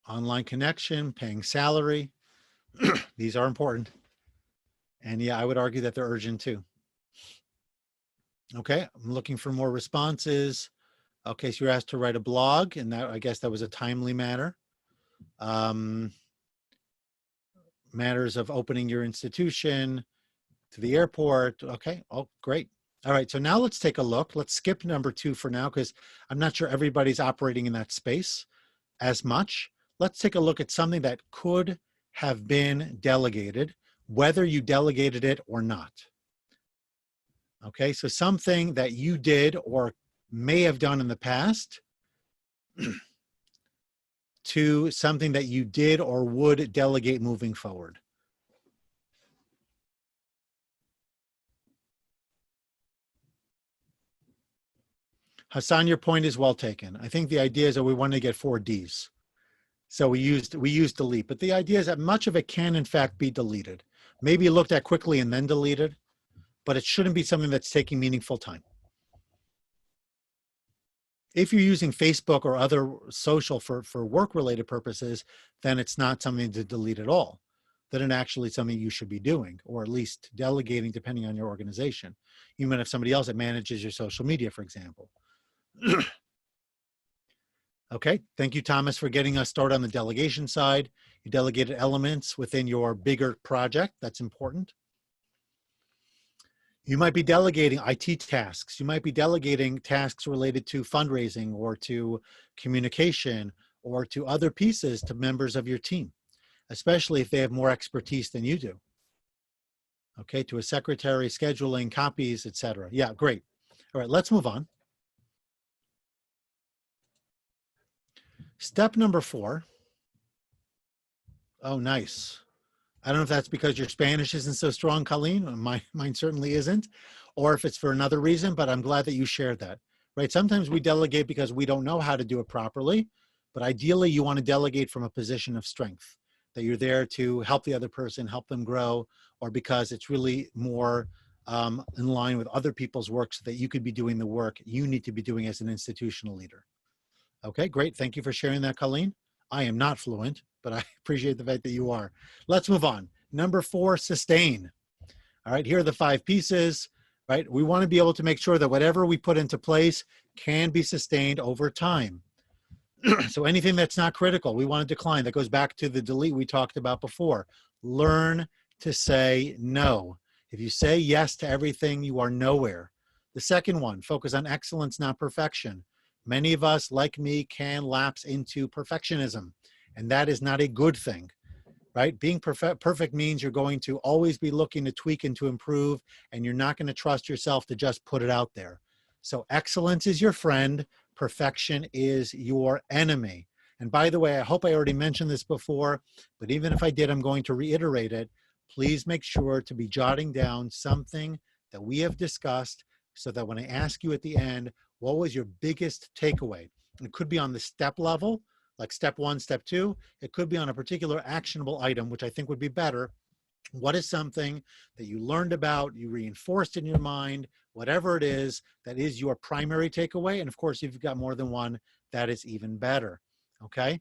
Online connection, paying salary. These are important. And yeah, I would argue that they're urgent too. Okay, I'm looking for more responses. Okay, so you're asked to write a blog, and that, I guess that was a timely matter. Um, Matters of opening your institution to the airport. Okay, oh, great. All right, so now let's take a look. Let's skip number 2 for now because I'm not sure everybody's operating in that space as much. Let's take a look at something that could have been delegated, whether you delegated it or not. Okay, so something that you did or may have done in the past to something that you did or would delegate moving forward. Hassan, your point is well taken. I think the idea is that we want to get 4 Ds. So we used delete, but the idea is that much of it can in fact be deleted. Maybe looked at quickly and then deleted, but it shouldn't be something that's taking meaningful time. If you're using Facebook or other social for work-related purposes, then it's not something to delete at all. Then it's actually something you should be doing, or at least delegating depending on your organization. You might have somebody else that manages your social media, for example. Okay, thank you, Thomas, for getting us started on the delegation side. You delegated elements within your bigger project. That's important. You might be delegating IT tasks. You might be delegating tasks related to fundraising or to communication or to other pieces to members of your team, especially if they have more expertise than you do. Okay, to a secretary, scheduling, copies, etc. Yeah, great. All right, let's move on. Step number 4. Oh, nice. I don't know if that's because your Spanish isn't so strong, Colleen. Mine certainly isn't, or if it's for another reason, but I'm glad that you shared that, right? Sometimes we delegate because we don't know how to do it properly, but ideally you want to delegate from a position of strength, that you're there to help the other person, help them grow, or because it's really more in line with other people's work so that you could be doing the work you need to be doing as an institutional leader. Okay, great. Thank you for sharing that, Colleen. I am not fluent, but I appreciate the fact that you are. Let's move on. Number 4, sustain. All right, here are the 5 pieces, right? We want to be able to make sure that whatever we put into place can be sustained over time. So anything that's not critical, we want to decline. That goes back to the delete we talked about before. Learn to say no. If you say yes to everything, you are nowhere. The second one, focus on excellence, not perfection. Many of us, like me, can lapse into perfectionism, and that is not a good thing, right? Being perfect means you're going to always be looking to tweak and to improve, and you're not going to trust yourself to just put it out there. So excellence is your friend. Perfection is your enemy. And by the way, I hope I already mentioned this before, but even if I did, I'm going to reiterate it. Please make sure to be jotting down something that we have discussed so that when I ask you at the end, what was your biggest takeaway? It could be on the step level, like step 1, step 2. It could be on a particular actionable item, which I think would be better. What is something that you learned about, you reinforced in your mind, whatever it is, that is your primary takeaway. And of course, if you've got more than one, that is even better. Okay,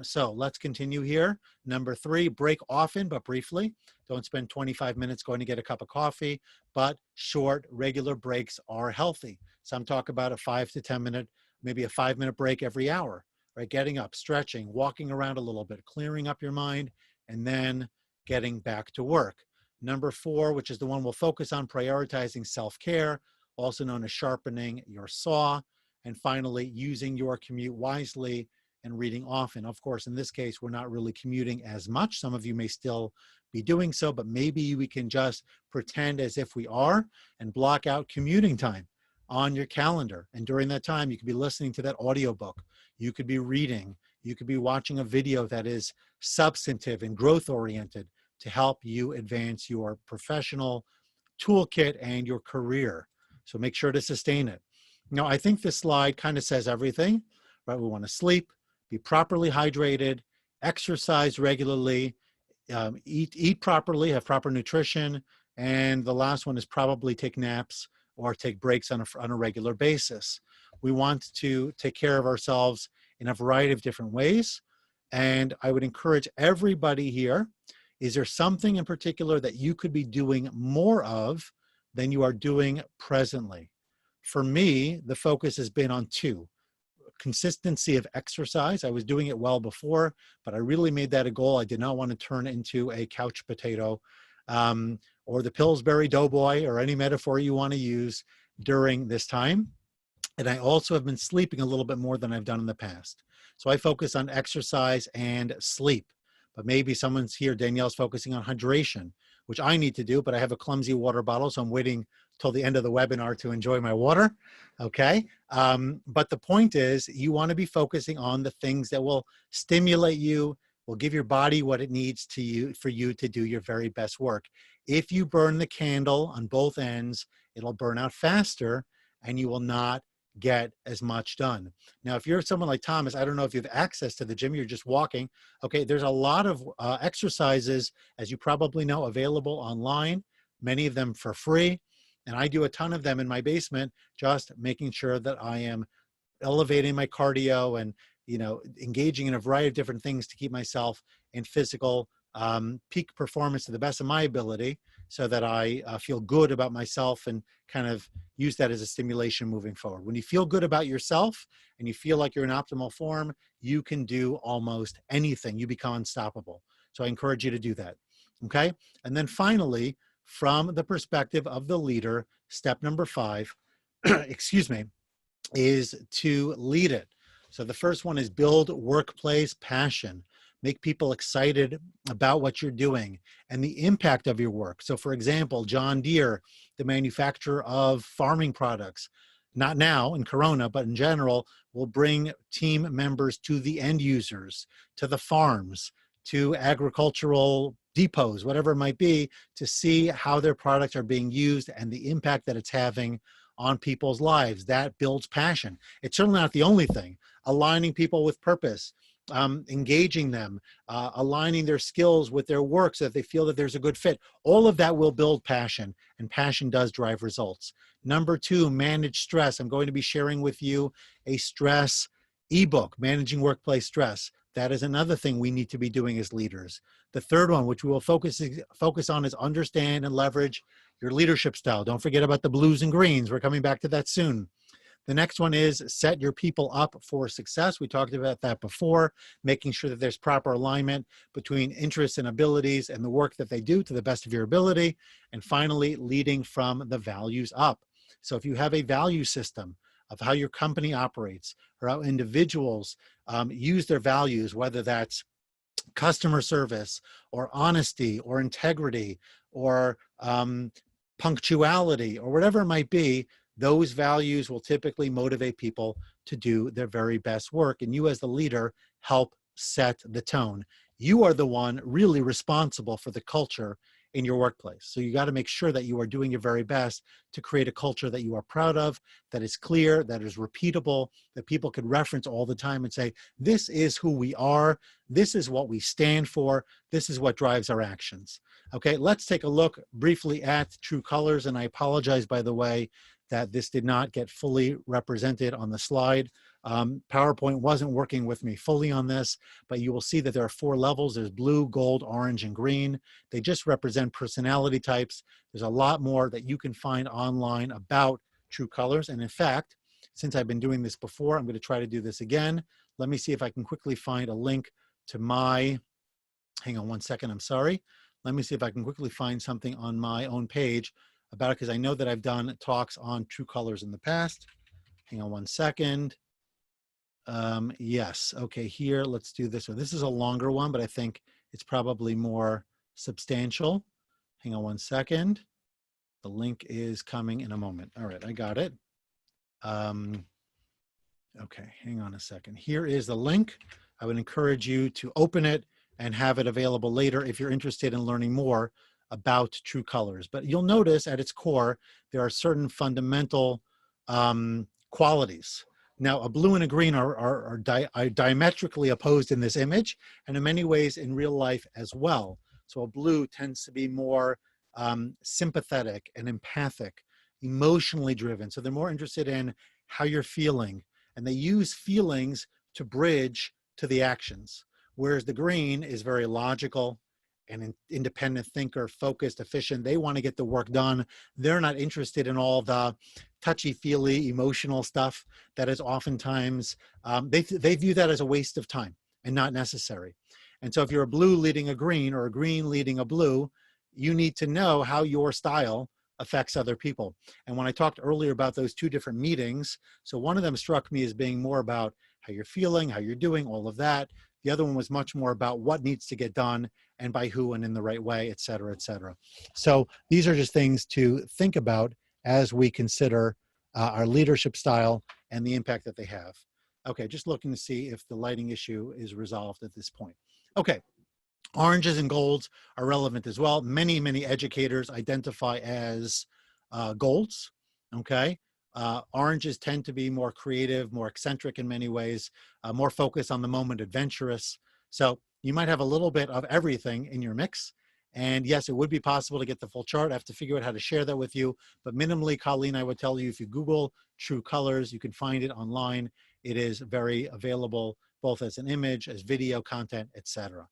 so let's continue here. Number 3, break often but briefly. Don't spend 25 minutes going to get a cup of coffee, but short, regular breaks are healthy. Some talk about a 5 to 10 minute, maybe a 5-minute break every hour, right? Getting up, stretching, walking around a little bit, clearing up your mind, and then getting back to work. Number 4, which is the one we'll focus on, prioritizing self-care, also known as sharpening your saw. And finally, using your commute wisely and reading often. Of course, in this case, we're not really commuting as much. Some of you may still be doing so, but maybe we can just pretend as if we are and block out commuting time on your calendar. And during that time, you could be listening to that audiobook. You could be reading. You could be watching a video that is substantive and growth-oriented to help you advance your professional toolkit and your career. So make sure to sustain it. Now, I think this slide kind of says everything, right? We want to sleep, be properly hydrated, exercise regularly, eat properly, have proper nutrition, And the last one is probably take naps or take breaks on a regular basis. We want to take care of ourselves in a variety of different ways. And I would encourage everybody here, is there something in particular that you could be doing more of than you are doing presently? For me, the focus has been on two. Consistency of exercise. I was doing it well before, but I really made that a goal. I did not want to turn into a couch potato or the Pillsbury Doughboy or any metaphor you want to use during this time. And I also have been sleeping a little bit more than I've done in the past. So I focus on exercise and sleep. But maybe someone's here, Danielle's focusing on hydration, which I need to do, but I have a clumsy water bottle, so I'm waiting till the end of the webinar to enjoy my water, okay? But the point is, you wanna be focusing on the things that will stimulate you, will give your body what it needs for you to do your very best work. If you burn the candle on both ends, it'll burn out faster and you will not get as much done. Now, if you're someone like Thomas, I don't know if you have access to the gym, you're just walking. Okay, there's a lot of exercises, as you probably know, available online, many of them for free. And I do a ton of them in my basement, just making sure that I am elevating my cardio and, you know, engaging in a variety of different things to keep myself in physical peak performance to the best of my ability, so that I feel good about myself and kind of use that as a stimulation moving forward. When you feel good about yourself and you feel like you're in optimal form, you can do almost anything. You become unstoppable. So I encourage you to do that, okay? And then finally, from the perspective of the leader, step number 5, excuse me, is to lead it. So the first one is build workplace passion. Make people excited about what you're doing and the impact of your work. So for example, John Deere, the manufacturer of farming products, not now in Corona, but in general, will bring team members to the end users, to the farms, to agricultural depots, whatever it might be, to see how their products are being used and the impact that it's having on people's lives. That builds passion. It's certainly not the only thing. Aligning people with purpose, engaging them, aligning their skills with their work so that they feel that there's a good fit. All of that will build passion, and passion does drive results. Number 2, manage stress. I'm going to be sharing with you a stress ebook, Managing Workplace Stress. That is another thing we need to be doing as leaders. The third one, which we will focus on, is understand and leverage your leadership style. Don't forget about the blues and greens. We're coming back to that soon. The next one is set your people up for success. We talked about that before, making sure that there's proper alignment between interests and abilities and the work that they do to the best of your ability. And finally, leading from the values up. So if you have a value system of how your company operates or how individuals use their values, whether that's customer service or honesty or integrity or punctuality or whatever it might be, those values will typically motivate people to do their very best work. And you as the leader help set the tone. You are the one really responsible for the culture in your workplace. So you got to make sure that you are doing your very best to create a culture that you are proud of, that is clear, that is repeatable, that people can reference all the time and say, this is who we are, this is what we stand for, this is what drives our actions. Okay, let's take a look briefly at true colors. And I apologize, by the way, that this did not get fully represented on the slide. PowerPoint wasn't working with me fully on this, but you will see that there are 4 levels. There's blue, gold, orange, and green. They just represent personality types. There's a lot more that you can find online about true colors. And in fact, since I've been doing this before, I'm going to try to do this again. Let me see if I can quickly find a link to my, hang on one second, I'm sorry. Let me see if I can quickly find something on my own page about it, because I know that I've done talks on true colors in the past. Hang on one second. Yes, okay, here, let's do this one. This is a longer one, but I think it's probably more substantial. Hang on one second. The link is coming in a moment. All right, I got it. Okay, hang on a second. Here is the link. I would encourage you to open it and have it available later if you're interested in learning more about true colors. But you'll notice at its core, there are certain fundamental qualities. Now, a blue and a green are diametrically opposed in this image, and in many ways in real life as well. So a blue tends to be more sympathetic and empathic, emotionally driven. So they're more interested in how you're feeling, and they use feelings to bridge to the actions. Whereas the green is very logical and independent thinker, focused, efficient. They want to get the work done. They're not interested in all the touchy-feely emotional stuff that is oftentimes, they view that as a waste of time and not necessary. And so if you're a blue leading a green or a green leading a blue, you need to know how your style affects other people. And when I talked earlier about those two different meetings, so one of them struck me as being more about how you're feeling, how you're doing, all of that. The other one was much more about what needs to get done and by who and in the right way, et cetera, et cetera. So these are just things to think about as we consider our leadership style and the impact that they have. Okay, just looking to see if the lighting issue is resolved at this point. Okay, oranges and golds are relevant as well. Many, many educators identify as golds, okay? Oranges tend to be more creative, more eccentric in many ways, more focused on the moment, adventurous. So you might have a little bit of everything in your mix. And yes, it would be possible to get the full chart. I have to figure out how to share that with you. But minimally, Colleen, I would tell you, if you Google True Colors, you can find it online. It is very available, both as an image, as video content, etc.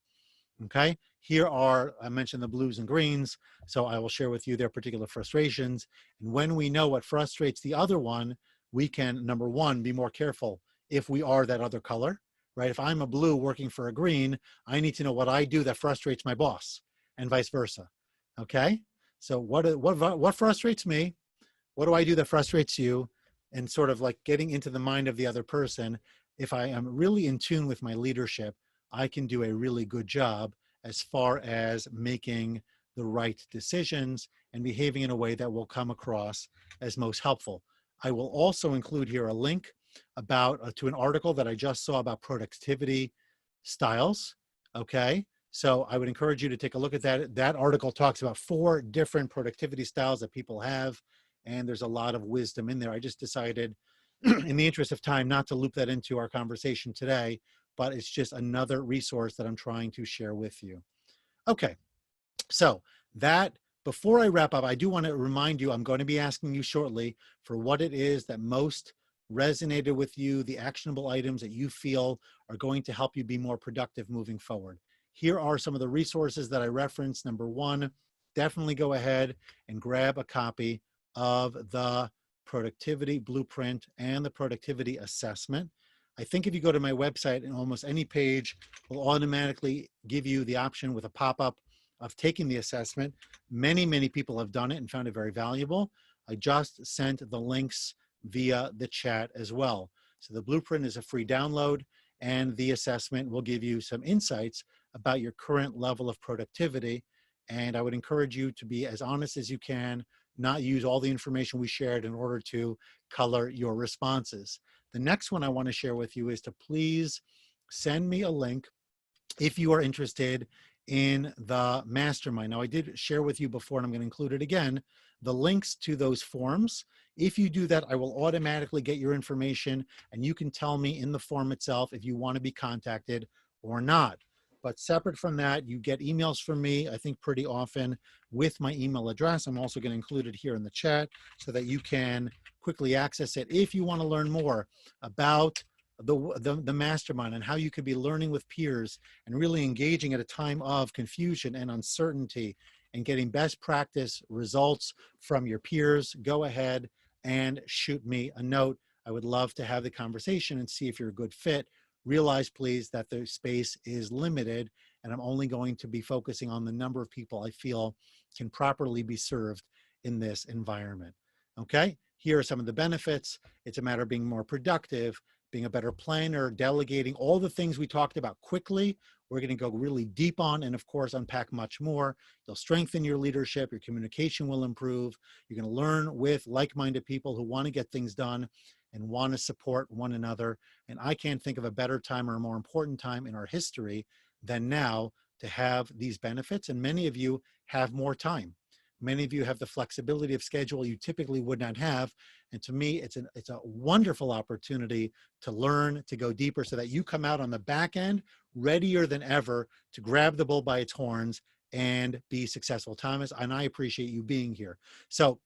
Okay, here are, I mentioned the blues and greens, so I will share with you their particular frustrations. And when we know what frustrates the other one, we can, number one, be more careful if we are that other color, right? If I'm a blue working for a green, I need to know what I do that frustrates my boss and vice versa, okay? So what frustrates me? What do I do that frustrates you? And sort of like getting into the mind of the other person. If I am really in tune with my leadership, I can do a really good job as far as making the right decisions and behaving in a way that will come across as most helpful. I will also include here a link about to an article that I just saw about productivity styles. Okay, so I would encourage you to take a look at that. That article talks about 4 different productivity styles that people have, and there's a lot of wisdom in there. I just decided in the interest of time not to loop that into our conversation today, but it's just another resource that I'm trying to share with you. Okay, so that, before I wrap up, I do want to remind you, I'm going to be asking you shortly for what it is that most resonated with you, the actionable items that you feel are going to help you be more productive moving forward. Here are some of the resources that I referenced. Number 1, definitely go ahead and grab a copy of the productivity blueprint and the productivity assessment. I think if you go to my website, and almost any page will automatically give you the option with a pop-up of taking the assessment. Many, many people have done it and found it very valuable. I just sent the links via the chat as well. So the blueprint is a free download, and the assessment will give you some insights about your current level of productivity. And I would encourage you to be as honest as you can, not use all the information we shared in order to color your responses. The next one I want to share with you is to please send me a link if you are interested in the mastermind. Now, I did share with you before, and I'm going to include it again, the links to those forms. If you do that, I will automatically get your information, and you can tell me in the form itself if you want to be contacted or not. But separate from that, you get emails from me, I think pretty often, with my email address. I'm also going to include it here in the chat so that you can quickly access it if you want to learn more about the mastermind and how you could be learning with peers and really engaging at a time of confusion and uncertainty and getting best practice results from your peers. Go ahead and shoot me a note. I would love to have the conversation and see if you're a good fit. Realize, please, that the space is limited, and I'm only going to be focusing on the number of people I feel can properly be served in this environment. Okay, here are some of the benefits. It's a matter of being more productive, being a better planner, delegating, all the things we talked about quickly. We're going to go really deep on and, of course, unpack much more. You'll strengthen your leadership. Your communication will improve. You're going to learn with like-minded people who want to get things done and want to support one another. And I can't think of a better time or a more important time in our history than now to have these benefits. And many of you have more time. Many of you have the flexibility of schedule you typically would not have. And to me, it's a wonderful opportunity to learn, to go deeper so that you come out on the back end readier than ever to grab the bull by its horns and be successful. Thomas, and I appreciate you being here. So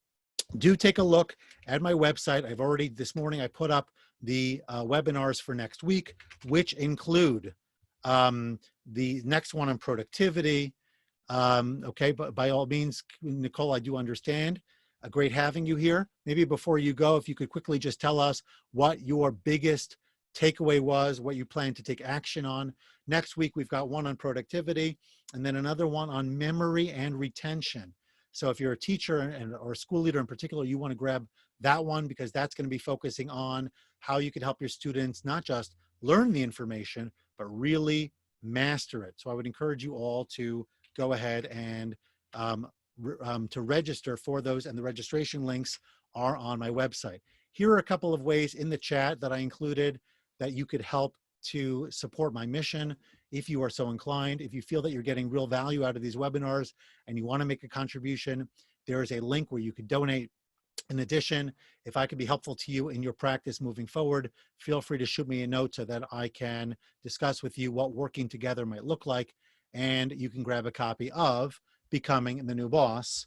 do take a look at my website. I've already, this morning, I put up the webinars for next week, which include the next one on productivity. Okay, but by all means, Nicole, I do understand. Great having you here. Maybe before you go, if you could quickly just tell us what your biggest takeaway was, what you plan to take action on. Next week, we've got one on productivity and then another one on memory and retention. So if you're a teacher or a school leader in particular, you want to grab that one because that's going to be focusing on how you can help your students not just learn the information, but really master it. So I would encourage you all to go ahead and to register for those, and the registration links are on my website. Here are a couple of ways in the chat that I included that you could help to support my mission if you are so inclined. If you feel that you're getting real value out of these webinars and you want to make a contribution, there is a link where you could donate. In addition, if I could be helpful to you in your practice moving forward, feel free to shoot me a note so that I can discuss with you what working together might look like. And you can grab a copy of Becoming the New Boss,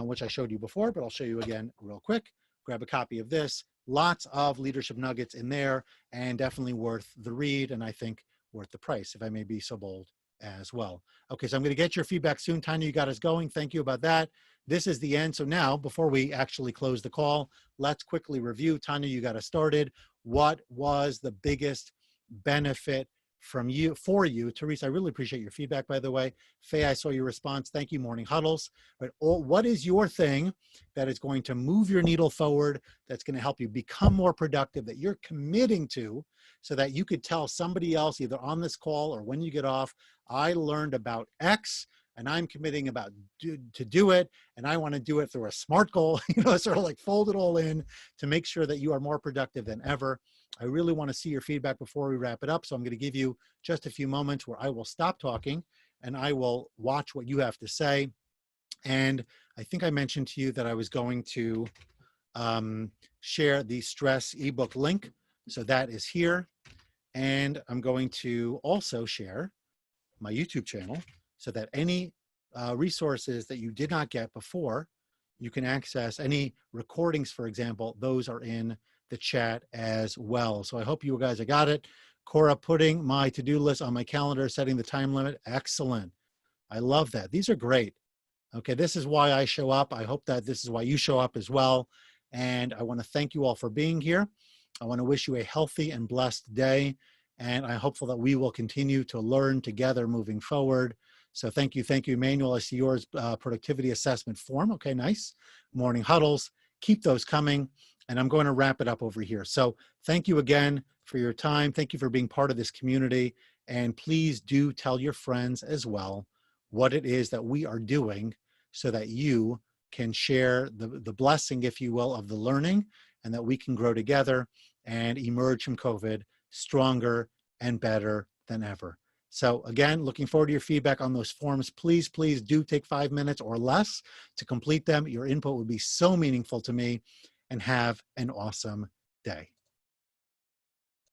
which I showed you before, but I'll show you again real quick. Grab a copy of this. Lots of leadership nuggets in there, and definitely worth the read, and I think worth the price, if I may be so bold as well. Okay, so I'm going to get your feedback soon. Tanya, you got us going. Thank you about that. This is the end. So now, before we actually close the call, let's quickly review. Tanya, you got us started. What was the biggest benefit for you? Teresa, I really appreciate your feedback, by the way. Faye, I saw your response. Thank you, Morning Huddles. But what is your thing that is going to move your needle forward, that's going to help you become more productive, that you're committing to, so that you could tell somebody else, either on this call or when you get off, I learned about X, and I'm committing to do it, and I want to do it through a SMART goal, sort of like fold it all in to make sure that you are more productive than ever. I really want to see your feedback before we wrap it up, so I'm going to give you just a few moments where I will stop talking and I will watch what you have to say. And I think I mentioned to you that I was going to share the stress ebook link, so that is here. And I'm going to also share my YouTube channel so that any resources that you did not get before, you can access. Any recordings, for example, those are in the chat as well. So I hope you guys have got it. Cora, putting my to-do list on my calendar, setting the time limit. Excellent. I love that. These are great. Okay, this is why I show up. I hope that this is why you show up as well. And I want to thank you all for being here. I want to wish you a healthy and blessed day. And I'm hopeful that we will continue to learn together moving forward. So thank you, Emmanuel. I see yours, productivity assessment form. Okay, nice. Morning huddles. Keep those coming. And I'm going to wrap it up over here. So thank you again for your time. Thank you for being part of this community. And please do tell your friends as well what it is that we are doing so that you can share the blessing, if you will, of the learning, and that we can grow together and emerge from COVID stronger and better than ever. So again, looking forward to your feedback on those forms. Please, please do take 5 minutes or less to complete them. Your input would be so meaningful to me, and have an awesome day.